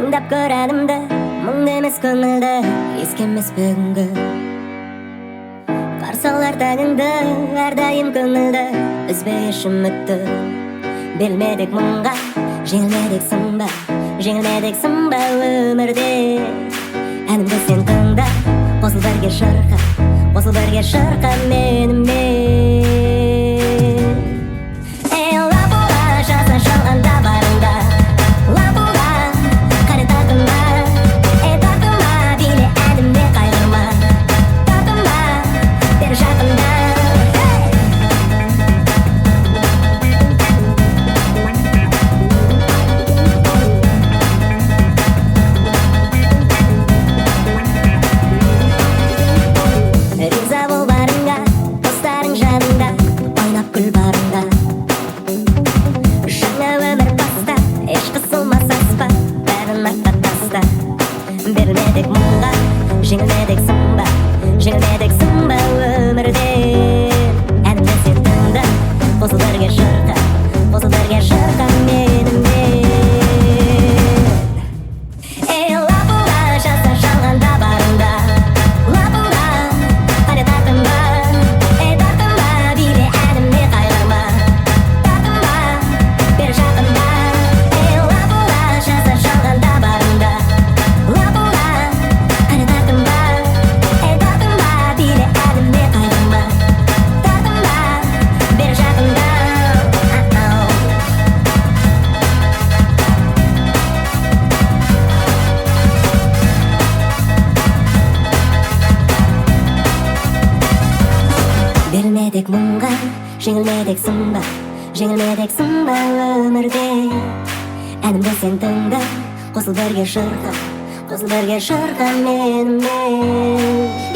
тыңдап көремді, мұңды емес көңілді, ескемес бүгінгі. Қарсалар таңыңды, әрдайым көңілді, үзбей еш үмітті. Бермедік мұңға, жеңілмедік сынба өмірде. Әнімді сен тыңда, қосыл бірге шырқа менімен. Ей лапуға, жаза жалғанда барыңда, лапуға, қари тартынма. Ей тартынма, биле әнімде қайғырма, тартынма, бері жақында. Риза бол барыңа, достарың жаныңда, ойнап күл барыңда. Жаңа өмір баста, еш қысылмас аспа, бәрін артта таста. Бермедік мұңға, жеңілмедік сынба өмірде. Әнімді сен тыңда, қосыл бірге шырқа менімен. Ей лапуға, жаза жалғанда барыңда, лапуға, қари тартынма. Ей тартынма, биле әнімде қайғырма, тартынма, бері жақында. Ей лапуға, жаза жалғанда барыңда, лапуға, қари тартынма. Ей тартынма, биле әнімде қайғырма, тартынма, бері жақында. Бермедік мұңға, жеңілмедік сынба өмірде. Әнімді сен тыңда, қосыл бірге шырқа менімен.